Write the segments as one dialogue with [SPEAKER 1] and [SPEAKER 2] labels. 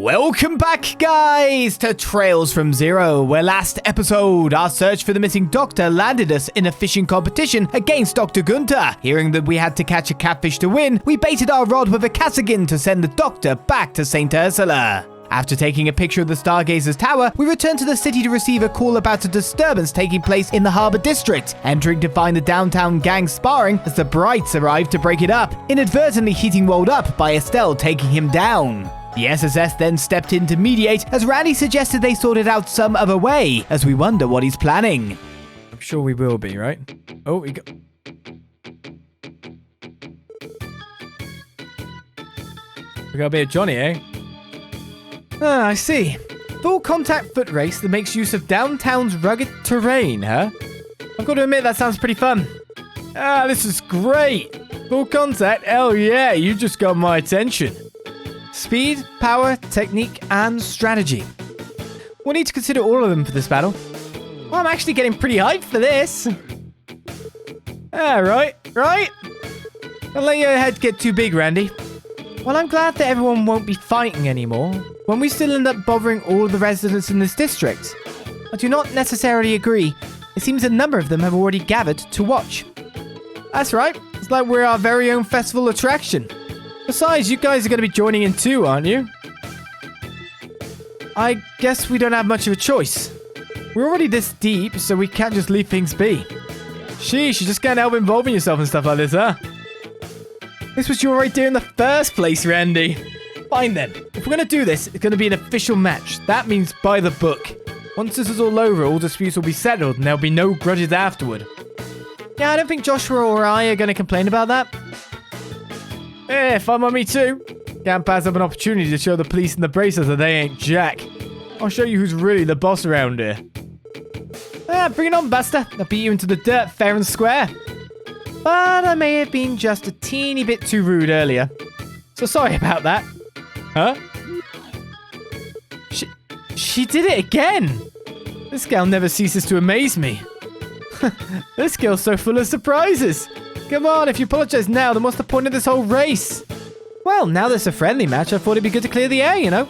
[SPEAKER 1] Welcome back, guys, to Trails from Zero, where last episode, our search for the missing doctor landed us in a fishing competition against Dr. Gunther. Hearing that we had to catch a catfish to win, we baited our rod with a Kasagin to send the doctor back to St. Ursula. After taking a picture of the Stargazer's tower, we returned to the city to receive a call about a disturbance taking place in the Harbour District, entering to find the downtown gang sparring as the Brights arrived to break it up, inadvertently hitting Wold up by Estelle taking him down. The SSS then stepped in to mediate as Randy suggested they sort it out some other way, as we wonder what he's planning. I'm sure we will be, right? Oh, we got... We got a bit of Johnny, eh? Ah, I see. Full contact foot race that makes use of downtown's rugged terrain, huh? I've got to admit that sounds pretty fun. Ah, this is great. Full contact? Hell yeah, you just got my attention. Speed, power, technique, and strategy. We'll need to consider all of them for this battle. Well, I'm actually getting pretty hyped for this. Right? Don't let your head get too big, Randy. Well, I'm glad that everyone won't be fighting anymore. When we still end up bothering all of the residents in this district? I do not necessarily agree. It seems a number of them have already gathered to watch. That's right. It's like we're our very own festival attraction. Besides, you guys are going to be joining in too, aren't you? I guess we don't have much of a choice. We're already this deep, so we can't just leave things be. Sheesh, you just can't help involving yourself in stuff like this, huh? This was your idea in the first place, Randy. Fine then. If we're going to do this, it's going to be an official match. That means by the book. Once this is all over, all disputes will be settled and there'll be no grudges afterward. Yeah, I don't think Joshua or I are going to complain about that. Fun on me too. Can't pass up an opportunity to show the police and the bracers that they ain't jack. I'll show you who's really the boss around here. Bring it on, Buster. I'll beat you into the dirt fair and square. But I may have been just a teeny bit too rude earlier. So sorry about that. Huh? She did it again. This gal never ceases to amaze me. This girl's so full of surprises. Come on, if you apologize now, then what's the point of this whole race? Well, now there's a friendly match, I thought it'd be good to clear the air, you know?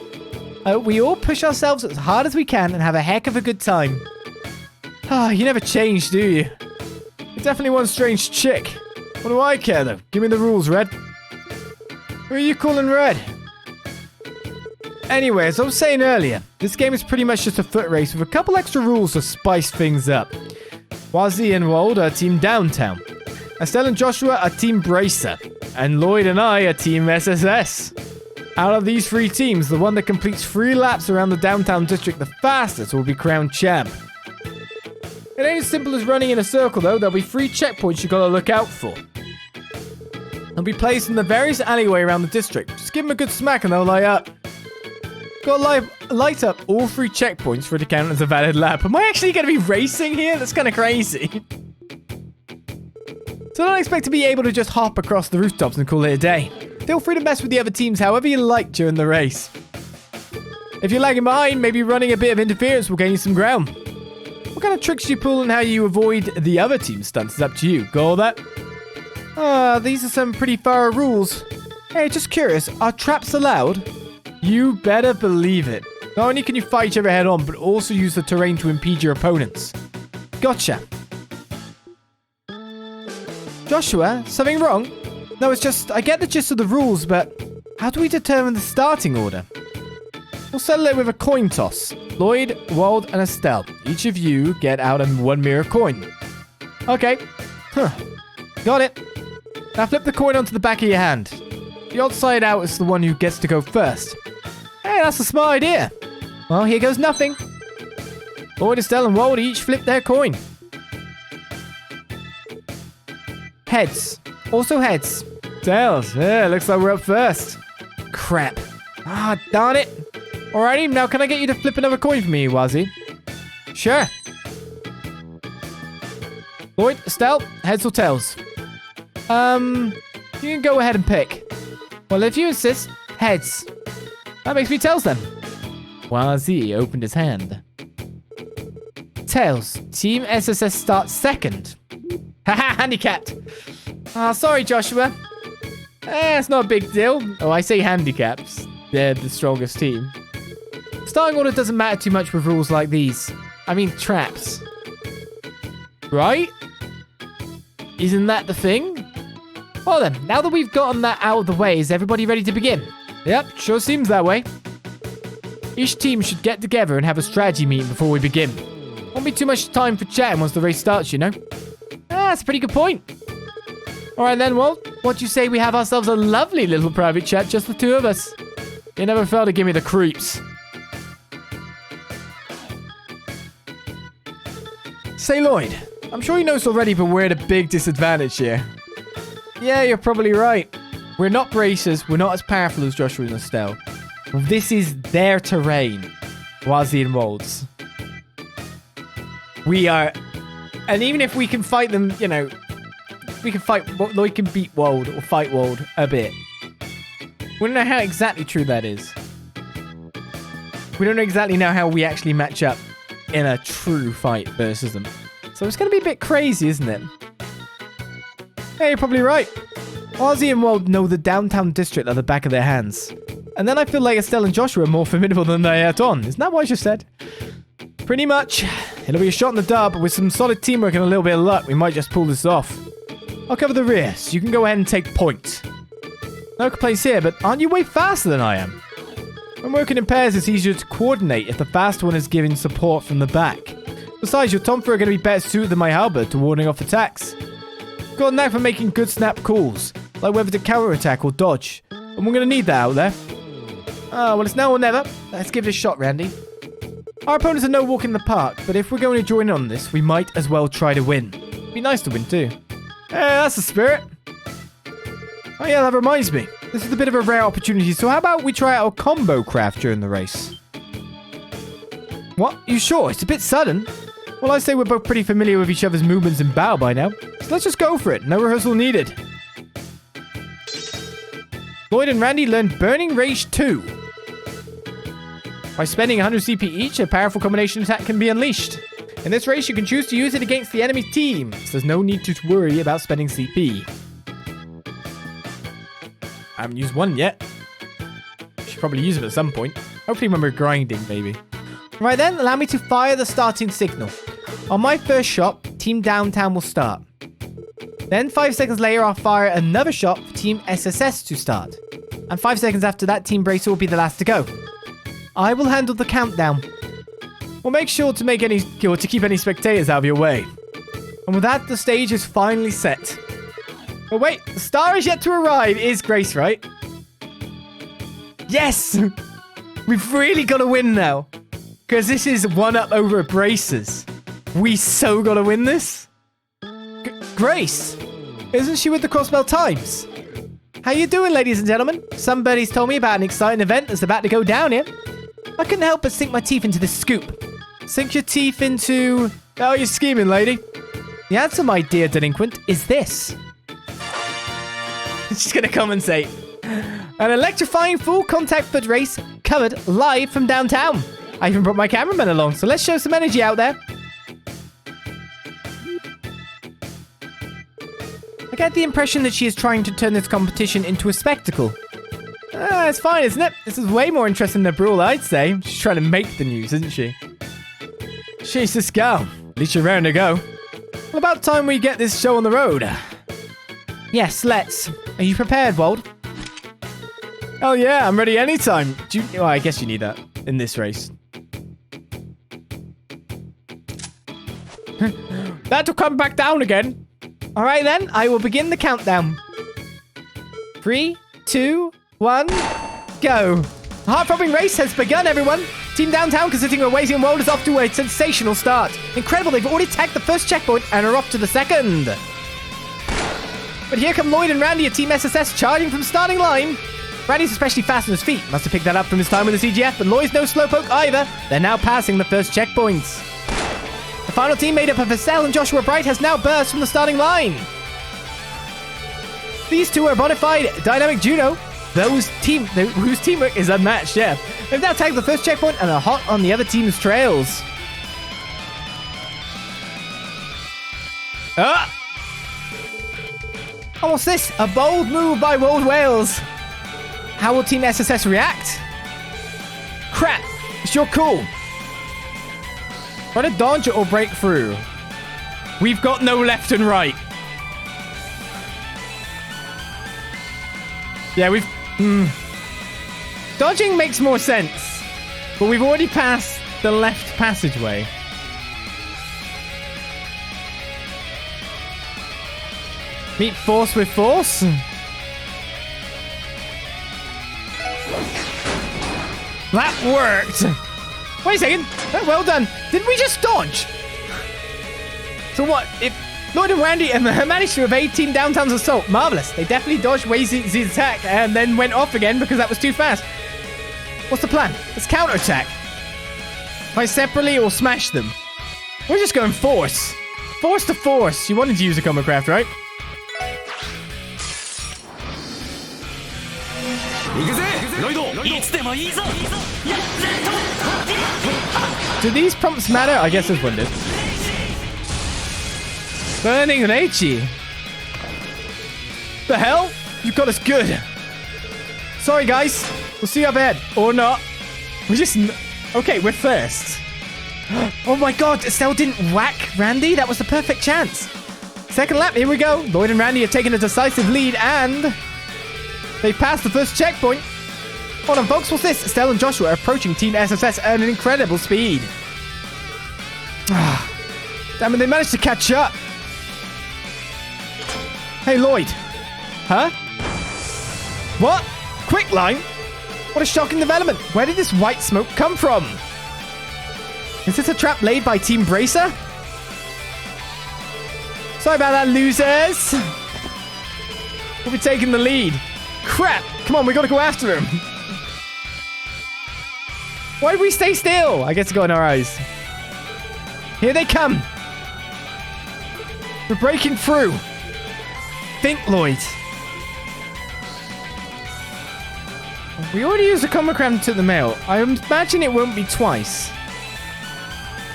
[SPEAKER 1] We all push ourselves as hard as we can and have a heck of a good time. You never change, do you? You're definitely one strange chick. What do I care, though? Give me the rules, Red. Who are you calling Red? Anyway, as I was saying earlier, this game is pretty much just a foot race with a couple extra rules to spice things up. Wazzy and Wold are Team Downtown. Estelle and Joshua are Team Bracer. And Lloyd and I are Team SSS. Out of these three teams, the one that completes 3 laps around the downtown district the fastest will be crowned champ. It ain't as simple as running in a circle though. There'll be 3 checkpoints you gotta look out for. They'll be placed in the various alleyway around the district. Just give them a good smack and they'll light up. Gotta light up all 3 checkpoints for it to count as a valid lap. Am I actually gonna be racing here? That's kind of crazy. So don't expect to be able to just hop across the rooftops and call it a day. Feel free to mess with the other teams however you like during the race. If you're lagging behind, maybe running a bit of interference will gain you some ground. What kind of tricks you pull and how you avoid the other team's stunts is up to you. Got all that? These are some pretty thorough rules. Hey, just curious, are traps allowed? You better believe it. Not only can you fight each other head on, but also use the terrain to impede your opponents. Gotcha. Joshua, something wrong? No, it's just, I get the gist of the rules, but how do we determine the starting order? We'll settle it with a coin toss. Lloyd, Wold, and Estelle. Each of you get out 1 mirror coin. Okay. Got it. Now flip the coin onto the back of your hand. The odd side out is the one who gets to go first. Hey, that's a smart idea. Well, here goes nothing. Lloyd, Estelle, and Wold each flip their coin. Heads. Also heads. Tails. Yeah, looks like we're up first. Crap. Darn it. Alrighty, now can I get you to flip another coin for me, Wazzy? Sure. Lloyd, Estelle, heads or tails? You can go ahead and pick. Well, if you insist, heads. That makes me tails then. Wazzy opened his hand. Tails. Team SSS starts second. Haha, handicapped. Sorry, Joshua. It's not a big deal. Oh, I say handicaps. they're the strongest team. Starting order doesn't matter too much with rules like these. I mean, traps. Right? Isn't that the thing? Well then, now that we've gotten that out of the way, is everybody ready to begin? Yep, sure seems that way. Each team should get together and have a strategy meeting before we begin. Won't be too much time for chatting once the race starts, you know? That's a pretty good point. Alright then, well, what do you say we have ourselves a lovely little private chat, just the two of us? You never fail to give me the creeps. Say, Lloyd, I'm sure you know this already, but we're at a big disadvantage here. Yeah, you're probably right. We're not bracers, we're not as powerful as Joshua and Estelle. This is their terrain, Wazi Wolds. We are... And even if we can fight them, you know... We can fight... Lloyd can beat Wold or fight Wold a bit. We don't know how exactly true that is. We don't exactly know how we actually match up in a true fight versus them. So it's going to be a bit crazy, isn't it? Hey, you're probably right. Ozzy and Wold know the downtown district at the back of their hands. And then I feel like Estelle and Joshua are more formidable than they are on. Isn't that what I just said? Pretty much. It'll be a shot in the dark, but with some solid teamwork and a little bit of luck, we might just pull this off. I'll cover the rear, so you can go ahead and take point. No complaints here, but aren't you way faster than I am? When working in pairs, it's easier to coordinate if the fast one is giving support from the back. Besides, your Tomfer are going to be better suited than my halberd to warding off attacks. I've got a knack for making good snap calls, like whether to counterattack or dodge, and we're going to need that out there. Ah, well, it's now or never. Let's give it a shot, Randy. Our opponents are no walk in the park, but if we're going to join in on this, we might as well try to win. It'd be nice to win, too. That's the spirit. Oh, yeah, that reminds me. This is a bit of a rare opportunity, so how about we try out a combo craft during the race? What? You sure? It's a bit sudden. Well, I'd say we're both pretty familiar with each other's movements and bow by now, so let's just go for it. No rehearsal needed. Lloyd and Randy learned Burning Rage 2. By spending 100 CP each, a powerful combination attack can be unleashed. In this race, you can choose to use it against the enemy team, so there's no need to worry about spending CP. I haven't used one yet. Should probably use it at some point. Hopefully when we're grinding, maybe. Right then, allow me to fire the starting signal. On my first shot, Team Downtown will start. Then 5 seconds later, I'll fire another shot for Team SSS to start. And 5 seconds after that, Team Bracer will be the last to go. I will handle the countdown. We'll make sure to keep any spectators out of your way. And with that, the stage is finally set. But wait, the star is yet to arrive. It is Grace, right? Yes! We've really got to win now. Because this is one up over Bracers. We so got to win this. Grace? Isn't she with the Crossbell Times? How you doing, ladies and gentlemen? Somebody's told me about an exciting event that's about to go down here. I couldn't help but sink my teeth into this scoop. Sink your teeth into... Oh, you're scheming, lady. The answer, my dear delinquent, is this. She's going to commentate. An electrifying full contact foot race covered live from downtown. I even brought my cameraman along, so let's show some energy out there. I get the impression that she is trying to turn this competition into a spectacle. It's fine, isn't it? This is way more interesting than a brawl, I'd say. She's trying to make the news, isn't she? She's this girl. At least you're raring to go. Well, about time we get this show on the road. Yes, let's. Are you prepared, Wold? Oh yeah, I'm ready anytime. Well, I guess you need that in this race. That'll come back down again. All right then, I will begin the countdown. 3, 2, 1, go. The heart-throbbing race has begun, everyone. Team Downtown, consisting of Wazy and Wold, is off to a sensational start. Incredible, they've already tagged the first checkpoint and are off to the second. But here come Lloyd and Randy at Team SSS charging from starting line. Randy's especially fast on his feet. Must have picked that up from his time with the CGF, but Lloyd's no slowpoke either. They're now passing the first checkpoints. The final team made up of Estelle and Joshua Bright has now burst from the starting line. These two are bona fide dynamic judo. Whose teamwork is unmatched, yeah. They've now tagged the first checkpoint and are hot on the other team's trails. Oh, what's this? A bold move by Wold Wales. How will Team SSS react? Crap. It's your call. Try to dodge or break through. We've got no left and right. Yeah, we've... Dodging makes more sense. But we've already passed the left passageway. Meet force with force. That worked. Wait a second. Oh, well done. Didn't we just dodge? So what? If Lloyd and Randy managed to evade Team Downtown's assault. Marvelous. They definitely dodged Way's attack and then went off again because that was too fast. What's the plan? Let's counterattack. Fight separately or smash them. We're just going force. Force to force. You wanted to use a combo craft, right? Do these prompts matter? I guess this one did. Burning Reichi. The hell? You got us good. Sorry, guys. We'll see you up ahead. Or not. We just... Okay, we're first. Oh my god, Estelle didn't whack Randy? That was the perfect chance. Second lap, here we go. Lloyd and Randy have taken a decisive lead and... They passed the first checkpoint. Hold on, folks. What's this? Estelle and Joshua are approaching Team SSS at an incredible speed. Damn it, they managed to catch up. Hey, Lloyd. Huh? What? Quick line? What a shocking development. Where did this white smoke come from? Is this a trap laid by Team Bracer? Sorry about that, losers. We'll be taking the lead. Crap. Come on, we gotta go after him. Why did we stay still? I guess it's got in our eyes. Here they come. We're breaking through. Think, Lloyd. We already used a combo craft to the mail. I imagine it won't be twice.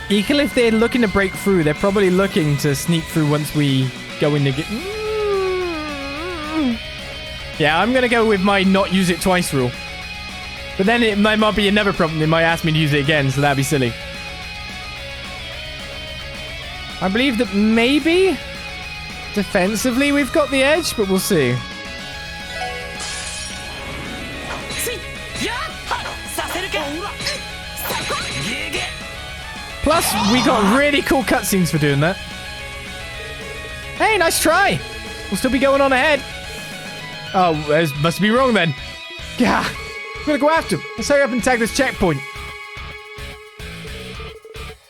[SPEAKER 1] Equal if they're looking to break through, they're probably looking to sneak through once we go in to get... Yeah, I'm going to go with my not use it twice rule. But then it might be another problem. They might ask me to use it again, so that'd be silly. I believe that maybe defensively we've got the edge, but we'll see. Plus, we got really cool cutscenes for doing that. Hey, nice try. We'll still be going on ahead. Oh, this must be wrong then. Yeah, I'm gonna go after him. Let's hurry up and tag this checkpoint.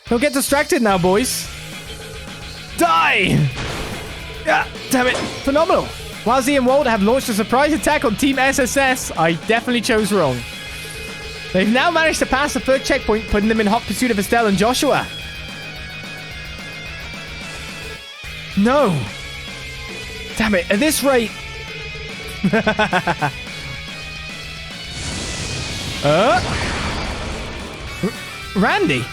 [SPEAKER 1] Don't get distracted now, boys. Die! Yeah, damn it. Phenomenal. Wazi and Wald have launched a surprise attack on Team SSS. I definitely chose wrong. They've now managed to pass the third checkpoint, putting them in hot pursuit of Estelle and Joshua. No. Damn it, at this rate... Randy?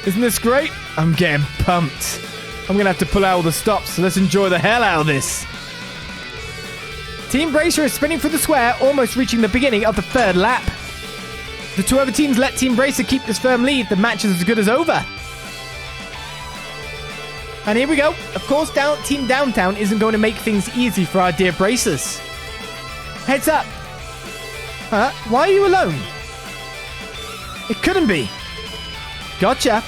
[SPEAKER 1] Isn't this great? I'm getting pumped. I'm gonna have to pull out all the stops, so let's enjoy the hell out of this. Team Bracer is spinning through the square, almost reaching the beginning of the third lap. The two other teams let Team Bracer keep this firm lead. The match is as good as over. And here we go. Of course, Team Downtown isn't going to make things easy for our dear Bracers. Heads up. Huh? Why are you alone? It couldn't be. Gotcha.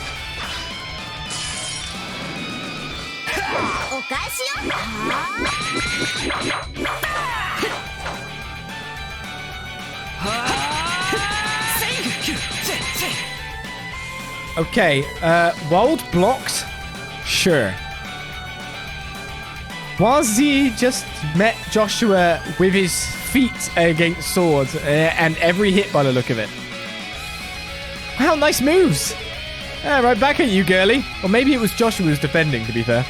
[SPEAKER 1] Okay, Wald blocked? Sure. Wazi just met Joshua with his feet against swords, and every hit by the look of it. Wow, nice moves! Right back at you, girly. Or maybe it was Joshua who was defending, to be fair.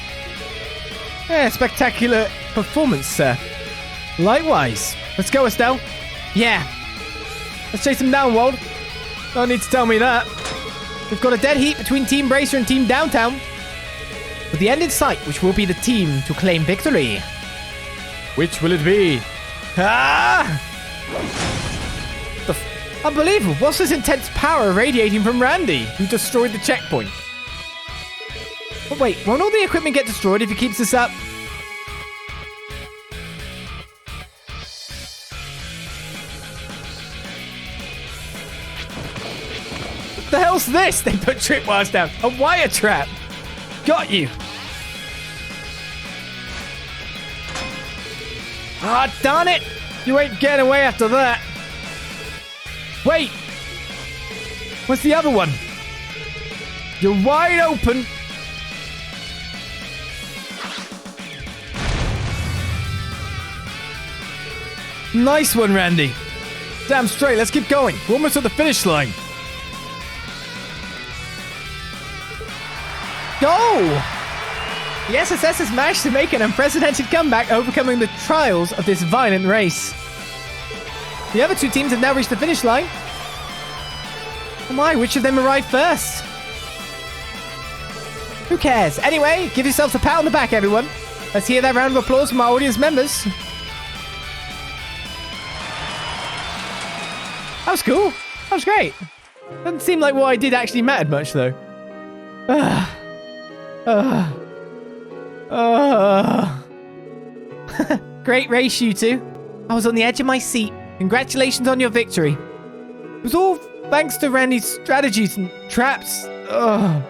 [SPEAKER 1] Yeah, spectacular performance, sir. Likewise. Let's go, Estelle. Yeah. Let's chase him down, Wald. Don't need to tell me that. We've got a dead heat between Team Bracer and Team Downtown. With the end in sight, which will be the team to claim victory. Which will it be? Ah! Unbelievable. What's this intense power radiating from Randy, who destroyed the checkpoint? But wait, won't all the equipment get destroyed if he keeps this up? What the hell's this? They put tripwires down. A wire trap. Got you. Ah, darn it. You ain't getting away after that. Wait. What's the other one? You're wide open. Nice one, Randy. Damn straight. Let's keep going. We're almost at the finish line. Go! The SSS has managed to make an unprecedented comeback, overcoming the trials of this violent race. The other two teams have now reached the finish line. Oh my, which of them arrived first? Who cares? Anyway, give yourselves a pat on the back, everyone. Let's hear that round of applause from our audience members. That was cool. That was great. Doesn't seem like what I did actually mattered much, though. Great race, you two. I was on the edge of my seat. Congratulations on your victory. It was all thanks to Randy's strategies and traps. Ah,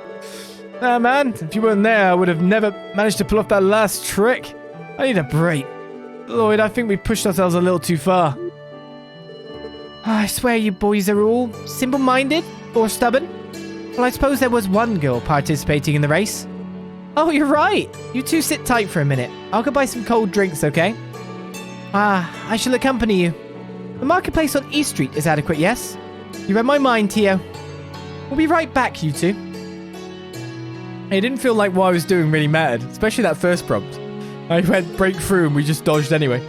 [SPEAKER 1] man, if you weren't there, I would have never managed to pull off that last trick. I need a break. Lloyd, I think we pushed ourselves a little too far. I swear you boys are all simple-minded or stubborn. Well, I suppose there was one girl participating in the race. Oh, you're right. You two sit tight for a minute. I'll go buy some cold drinks, okay? I shall accompany you. The marketplace on East Street is adequate, yes? You read my mind, Tio. We'll be right back, you two. It didn't feel like what I was doing really mattered, especially that first prompt. I went break through and we just dodged anyway.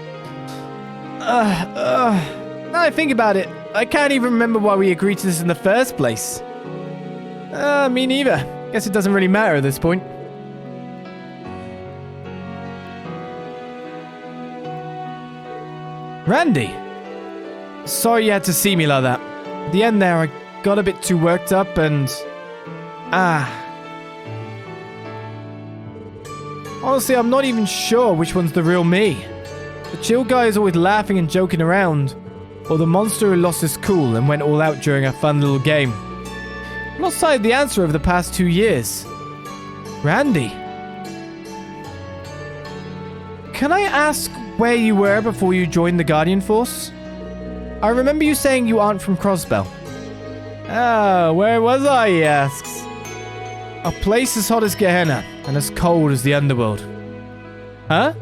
[SPEAKER 1] Now I think about it, I can't even remember why we agreed to this in the first place. Me neither. Guess it doesn't really matter at this point. Randy! Sorry you had to see me like that. At the end there, I got a bit too worked up and... Honestly, I'm not even sure which one's the real me. The chill guy is always laughing and joking around, or the monster who lost his cool and went all out during a fun little game. I've lost sight of the answer over the past 2 years. Randy. Can I ask where you were before you joined the Guardian Force? I remember you saying you aren't from Crossbell. Ah, where was I, he asks. A place as hot as Gehenna and as cold as the underworld. Huh?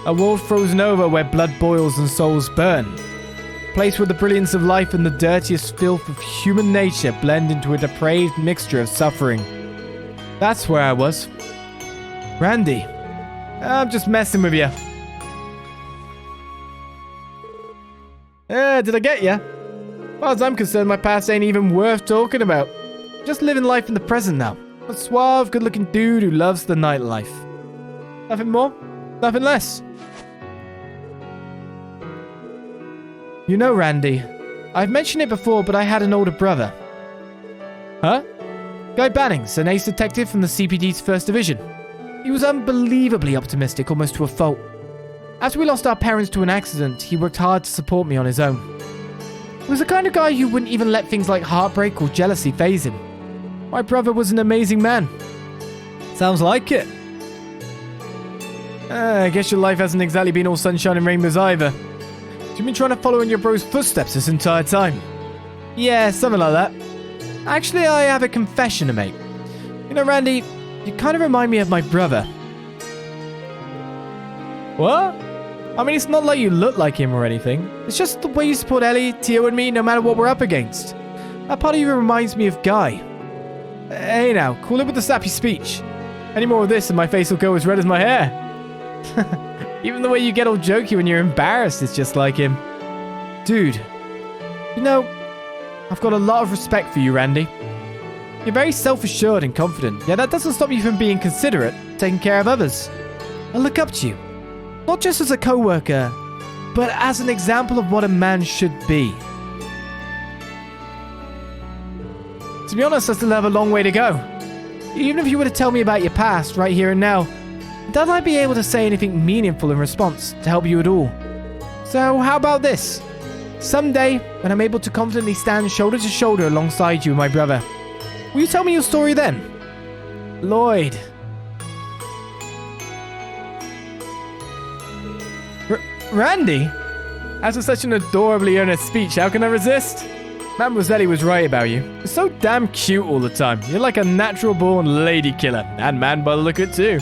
[SPEAKER 1] A world frozen over where blood boils and souls burn. A place where the brilliance of life and the dirtiest filth of human nature blend into a depraved mixture of suffering. That's where I was. Randy, I'm just messing with you. Did I get ya? As far as I'm concerned, my past ain't even worth talking about. Just living life in the present now. A suave, good-looking dude who loves the nightlife. Nothing more, nothing less. You know, Randy, I've mentioned it before, but I had an older brother. Huh? Lloyd Bannings, an ace detective from the CPD's 1st Division. He was unbelievably optimistic, almost to a fault. After we lost our parents to an accident, he worked hard to support me on his own. He was the kind of guy who wouldn't even let things like heartbreak or jealousy faze him. My brother was an amazing man. Sounds like it. I guess your life hasn't exactly been all sunshine and rainbows either. You've been trying to follow in your bro's footsteps this entire time. Yeah, something like that. Actually, I have a confession to make. You know, Randy, you kind of remind me of my brother. What? I mean, it's not like you look like him or anything. It's just the way you support Ellie, Tio, and me no matter what we're up against. That part of you reminds me of Guy. Hey now, cool it with the sappy speech. Any more of this and my face will go as red as my hair. Even the way you get all jokey when you're embarrassed is just like him. Dude, you know, I've got a lot of respect for you, Randy. You're very self-assured and confident, yet that doesn't stop you from being considerate, taking care of others. I look up to you. Not just as a co-worker, but as an example of what a man should be. To be honest, I still have a long way to go. Even if you were to tell me about your past right here and now, doubt I'd be able to say anything meaningful in response to help you at all. So how about this? Someday, when I'm able to confidently stand shoulder to shoulder alongside you, my brother, will you tell me your story then? Lloyd. Randy? After such an adorably earnest speech, how can I resist? Mademoiselle was right about you. You're so damn cute all the time. You're like a natural-born lady killer. And man by the look of it too.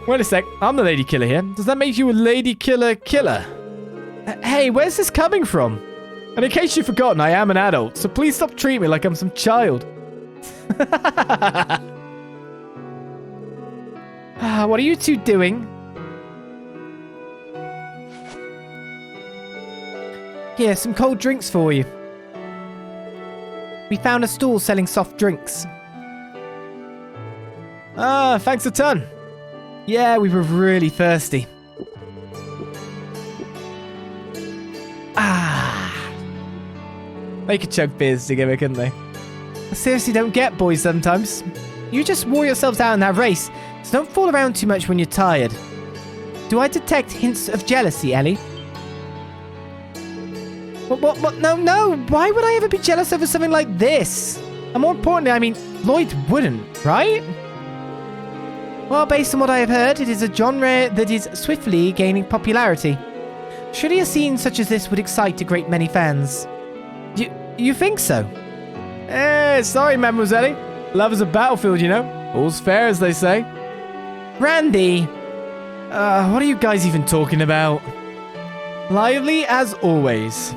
[SPEAKER 1] Wait a sec, I'm the lady killer here. Does that make you a lady killer killer? Hey, where's this coming from? And in case you've forgotten, I am an adult, so please stop treating me like I'm some child. What are you two doing? Here, some cold drinks for you. We found a stall selling soft drinks. Ah, thanks a ton. Yeah, we were really thirsty. They could chug beers together, couldn't they? I seriously don't get boys sometimes. You just wore yourselves out in that race, so don't fool around too much when you're tired. Do I detect hints of jealousy, Ellie? What? No. Why would I ever be jealous over something like this? And more importantly, I mean, Lloyd wouldn't, right? Well, based on what I have heard, it is a genre that is swiftly gaining popularity. Surely a scene such as this would excite a great many fans. You think so? Sorry, Mademoiselle. Love is a battlefield, you know. All's fair, as they say. Randy! What are you guys even talking about? Lively as always.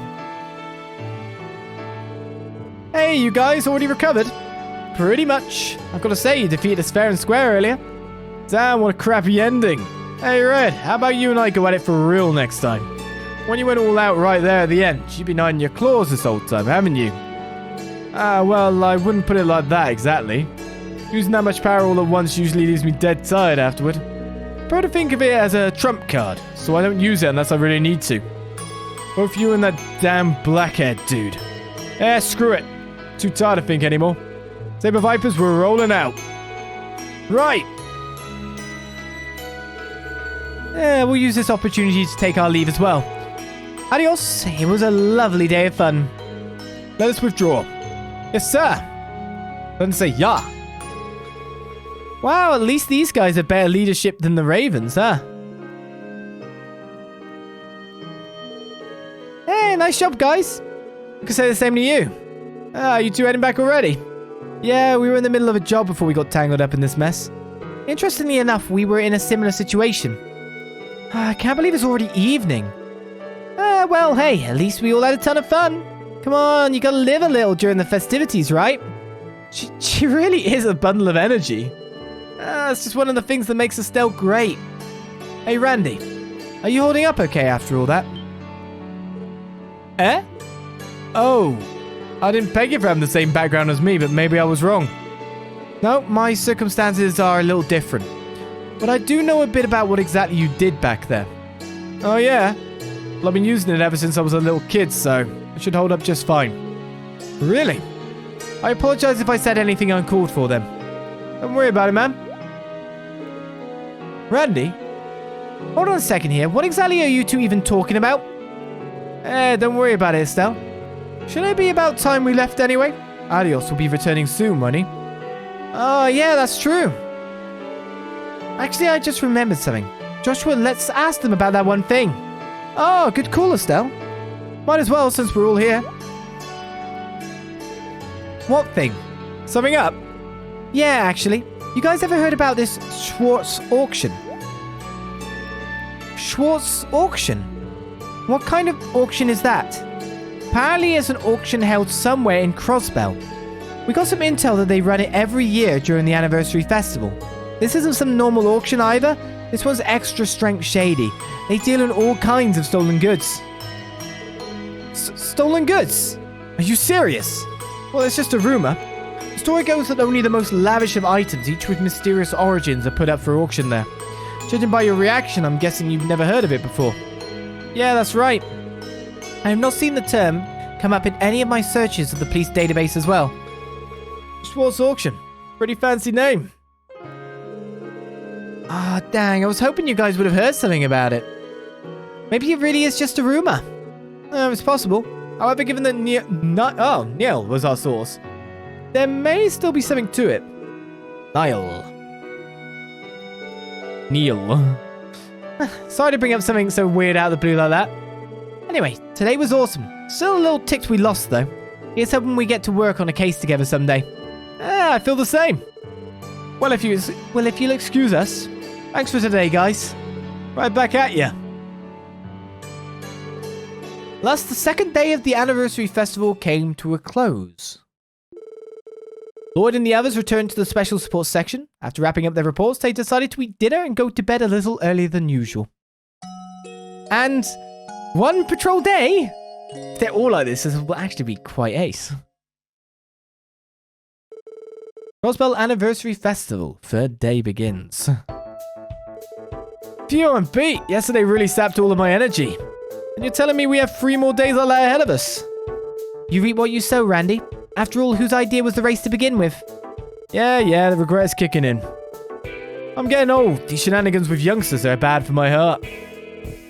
[SPEAKER 1] Hey, you guys already recovered? Pretty much. I've got to say, you defeated us fair and square earlier. Damn, what a crappy ending. Hey, Red, how about you and I go at it for real next time? When you went all out right there at the end, you've been hiding your claws this whole time, haven't you? Well, I wouldn't put it like that exactly. Using that much power all at once usually leaves me dead tired afterward. Prefer to think of it as a trump card, so I don't use it unless I really need to. Both you and that damn blackhead dude. Screw it. Too tired to think anymore. Saber Vipers, we're rolling out. Right. We'll use this opportunity to take our leave as well. Adios. It was a lovely day of fun. Let us withdraw. Yes, sir. Doesn't say yeah. Wow, at least these guys have better leadership than the Ravens, huh? Hey, nice job, guys. I could say the same to you. You two heading back already? Yeah, we were in the middle of a job before we got tangled up in this mess. Interestingly enough, we were in a similar situation. I can't believe it's already evening. Well, hey, at least we all had a ton of fun. Come on, you gotta live a little during the festivities, right? She really is a bundle of energy. It's just one of the things that makes Estelle great. Hey, Randy, are you holding up okay after all that? Oh, I didn't peg you for having the same background as me, but maybe I was wrong. No, my circumstances are a little different. But I do know a bit about what exactly you did back there. Oh, yeah? Well, I've been using it ever since I was a little kid, so it should hold up just fine. Really? I apologize if I said anything uncalled for then. Don't worry about it, man. Randy? Hold on a second here. What exactly are you two even talking about? Don't worry about it, Estelle. Shouldn't it be about time we left anyway? Adios will be returning soon, won't he? Oh, yeah, that's true. Actually, I just remembered something. Joshua, let's ask them about that one thing. Oh, good call, Estelle. Might as well, since we're all here. What thing? Something up? Yeah, actually. You guys ever heard about this Schwartz auction? Schwartz auction? What kind of auction is that? Apparently it's an auction held somewhere in Crossbell. We got some intel that they run it every year during the anniversary festival. This isn't some normal auction either. This one's extra strength shady. They deal in all kinds of stolen goods. Stolen goods? Are you serious? Well, it's just a rumor. The story goes that only the most lavish of items, each with mysterious origins, are put up for auction there. Judging by your reaction, I'm guessing you've never heard of it before. Yeah, that's right. I have not seen the term come up in any of my searches of the police database as well. Schwartz Auction. Pretty fancy name. Ah, dang. I was hoping you guys would have heard something about it. Maybe it really is just a rumor. It's possible. However, given that Neil was our source, there may still be something to it. Neil. Sorry to bring up something so weird out of the blue like that. Anyway, today was awesome. Still a little ticked we lost, though. Here's hoping we get to work on a case together someday. I feel the same. Well, if you'll excuse us. Thanks for today, guys. Right back at ya. Thus, the second day of the anniversary festival came to a close. Lloyd and the others returned to the special support section. After wrapping up their reports, they decided to eat dinner and go to bed a little earlier than usual. And one patrol day? If they're all like this, this will actually be quite ace. Crossbell Anniversary Festival. Third day begins. Phew, I'm beat. Yesterday really sapped all of my energy. And you're telling me we have 3 more days like that ahead of us? You reap what you sow, Randy. After all, whose idea was the race to begin with? Yeah, the regret is kicking in. I'm getting old. These shenanigans with youngsters are bad for my heart.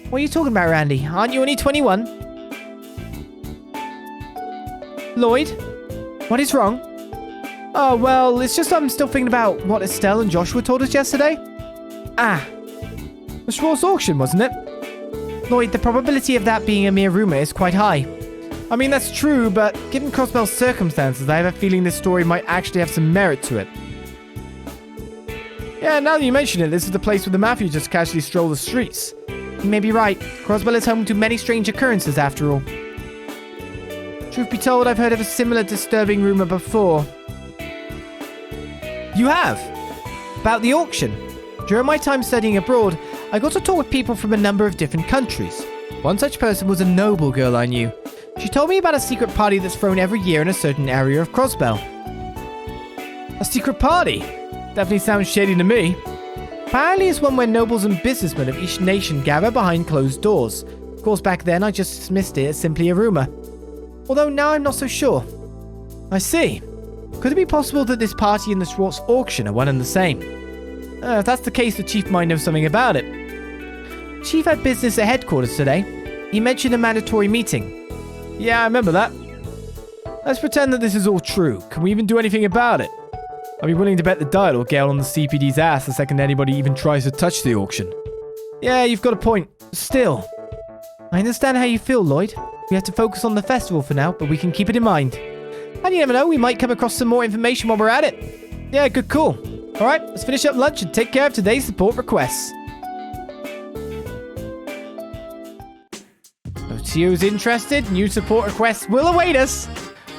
[SPEAKER 1] What are you talking about, Randy? Aren't you only 21? Lloyd? What is wrong? Oh, well, it's just I'm still thinking about what Estelle and Joshua told us yesterday. The Schwartz auction, wasn't it? Lloyd, the probability of that being a mere rumor is quite high. I mean, that's true, but given Crossbell's circumstances, I have a feeling this story might actually have some merit to it. Yeah, now that you mention it, this is the place where the mafia just casually stroll the streets. You may be right. Crossbell is home to many strange occurrences, after all. Truth be told, I've heard of a similar disturbing rumor before. You have? About the auction? During my time studying abroad, I got to talk with people from a number of different countries. One such person was a noble girl I knew. She told me about a secret party that's thrown every year in a certain area of Crossbell. A secret party? Definitely sounds shady to me. Apparently it's one where nobles and businessmen of each nation gather behind closed doors. Of course, back then I just dismissed it as simply a rumor. Although now I'm not so sure. I see. Could it be possible that this party and the Schwartz auction are one and the same? If that's the case, the chief might know something about it. Chief had business at headquarters today. He mentioned a mandatory meeting. Yeah, I remember that. Let's pretend that this is all true. Can we even do anything about it? I'd be willing to bet the dial will get on the CPD's ass the second anybody even tries to touch the auction. Yeah, you've got a point. Still. I understand how you feel, Lloyd. We have to focus on the festival for now, but we can keep it in mind. And you never know, we might come across some more information while we're at it. Yeah, good call. Alright, let's finish up lunch and take care of today's support requests. OTO's interested, new support requests will await us.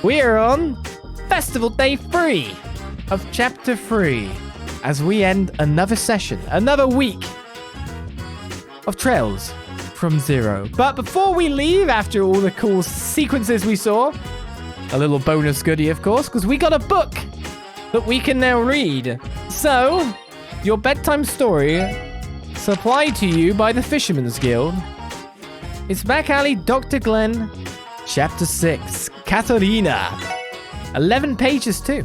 [SPEAKER 1] We are on Festival Day 3 of Chapter 3 as we end another session, another week of Trails from Zero. But before we leave, after all the cool sequences we saw, a little bonus goodie, of course, because we got a book that we can now read. So, your bedtime story, supplied to you by the Fisherman's Guild. It's back alley Dr. Glenn, Chapter 6, Katharina. 11 pages, too.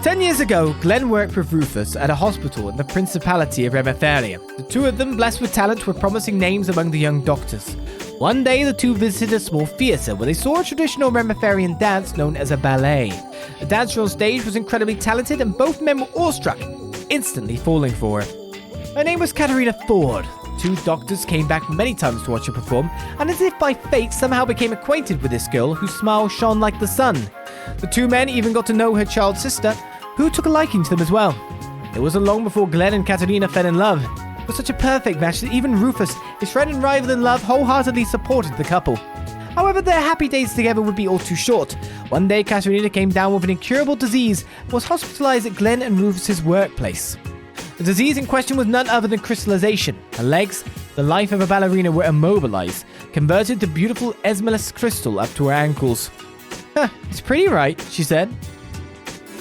[SPEAKER 1] 10 years ago, Glenn worked with Rufus at a hospital in the Principality of Remetharia. The two of them, blessed with talent, were promising names among the young doctors. One day, the two visited a small theatre where they saw a traditional Remetarian dance known as a ballet. The dancer on stage was incredibly talented and both men were awestruck, instantly falling for her. Her name was Katarina Ford. The two doctors came back many times to watch her perform, and as if by fate somehow became acquainted with this girl whose smile shone like the sun. The two men even got to know her child sister, who took a liking to them as well. It wasn't long before Glenn and Katarina fell in love. It was such a perfect match that even Rufus, his friend and rival in love, wholeheartedly supported the couple. However, their happy days together would be all too short. One day, Katarina came down with an incurable disease and was hospitalized at Glenn and Rufus's workplace. The disease in question was none other than crystallization. Her legs, the life of a ballerina, were immobilized, converted to beautiful Esmeralda crystal up to her ankles. It's pretty, right? She said,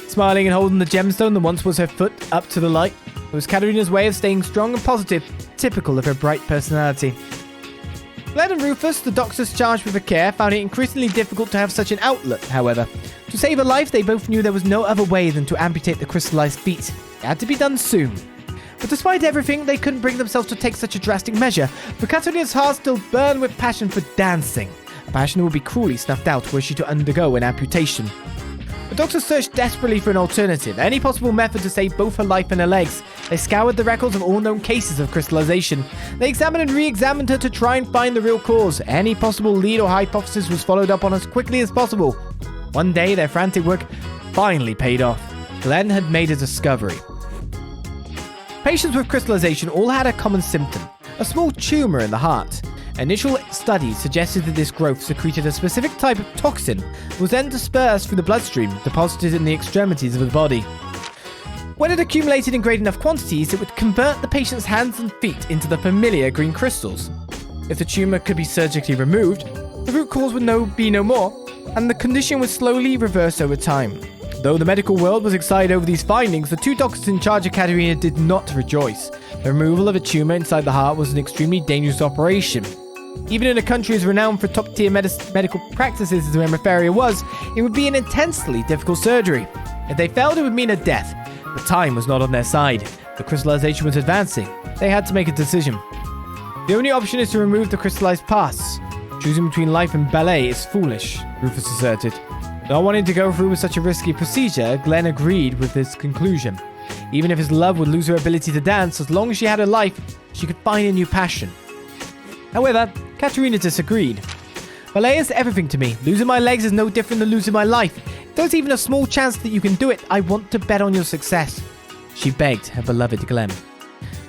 [SPEAKER 1] smiling and holding the gemstone that once was her foot up to the light. It was Katarina's way of staying strong and positive, typical of her bright personality. Glenn and Rufus, the doctors charged with her care, found it increasingly difficult to have such an outlook, however. To save her life, they both knew there was no other way than to amputate the crystallized feet. It had to be done soon. But despite everything, they couldn't bring themselves to take such a drastic measure, for Katarina's heart still burned with passion for dancing. A passion that would be cruelly snuffed out were she to undergo an amputation. The doctors searched desperately for an alternative, any possible method to save both her life and her legs. They scoured the records of all known cases of crystallization. They examined and re-examined her to try and find the real cause. Any possible lead or hypothesis was followed up on as quickly as possible. One day, their frantic work finally paid off. Glenn had made a discovery. Patients with crystallization all had a common symptom, a small tumor in the heart. Initial studies suggested that this growth secreted a specific type of toxin that was then dispersed through the bloodstream, deposited in the extremities of the body. When it accumulated in great enough quantities, it would convert the patient's hands and feet into the familiar green crystals. If the tumor could be surgically removed, the root cause would be no more, and the condition would slowly reverse over time. Though the medical world was excited over these findings, the two doctors in charge of Katerina did not rejoice. The removal of a tumor inside the heart was an extremely dangerous operation. Even in a country as renowned for top-tier medical practices as Hemifaria was, it would be an intensely difficult surgery. If they failed, it would mean a death. But time was not on their side. The crystallization was advancing. They had to make a decision. The only option is to remove the crystallized parts. Choosing between life and ballet is foolish, Rufus asserted. Not wanting to go through with such a risky procedure, Glenn agreed with this conclusion. Even if his love would lose her ability to dance, as long as she had her life, she could find a new passion. However, Katerina disagreed. Ballet is everything to me. Losing my legs is no different than losing my life. If there's even a small chance that you can do it, I want to bet on your success. She begged her beloved Glenn.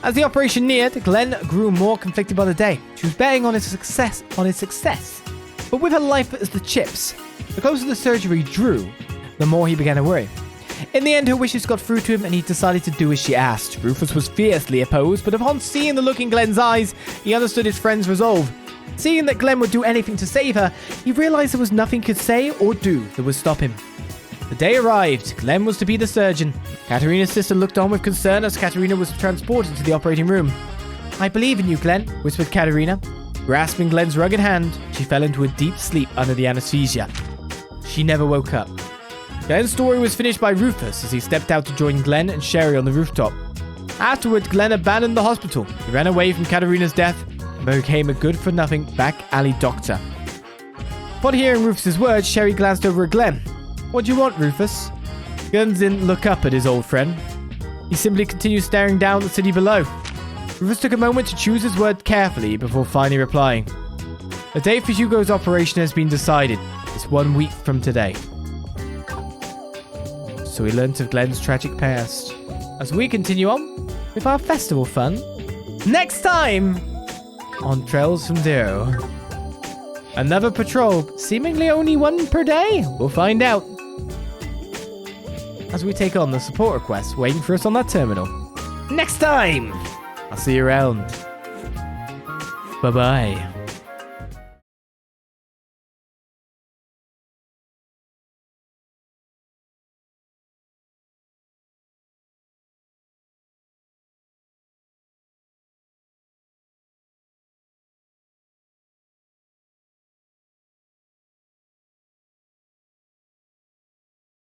[SPEAKER 1] As the operation neared, Glenn grew more conflicted by the day. She was betting on his success. But with her life as the chips, the closer the surgery drew, the more he began to worry. In the end, her wishes got through to him and he decided to do as she asked. Rufus was fiercely opposed, but upon seeing the look in Glenn's eyes, he understood his friend's resolve. Seeing that Glenn would do anything to save her, he realized there was nothing he could say or do that would stop him. The day arrived. Glenn was to be the surgeon. Katerina's sister looked on with concern as Katerina was transported to the operating room. "I believe in you, Glenn," whispered Katerina. Grasping Glenn's rugged hand, she fell into a deep sleep under the anesthesia. She never woke up. Glenn's story was finished by Rufus as he stepped out to join Glenn and Sherry on the rooftop. Afterward, Glenn abandoned the hospital. He ran away from Katerina's death and became a good-for-nothing back alley doctor. Upon hearing Rufus's words, Sherry glanced over at Glenn. "What do you want, Rufus?" Glenn didn't look up at his old friend. He simply continued staring down the city below. Rufus took a moment to choose his word carefully before finally replying. "The date for Hugo's operation has been decided. It's 1 week from today." So we learnt of Glenn's tragic past. As we continue on with our festival fun, next time on Trails from Zero. Another patrol, seemingly only one per day. We'll find out as we take on the support requests waiting for us on that terminal. Next time! I'll see you around. Bye-bye.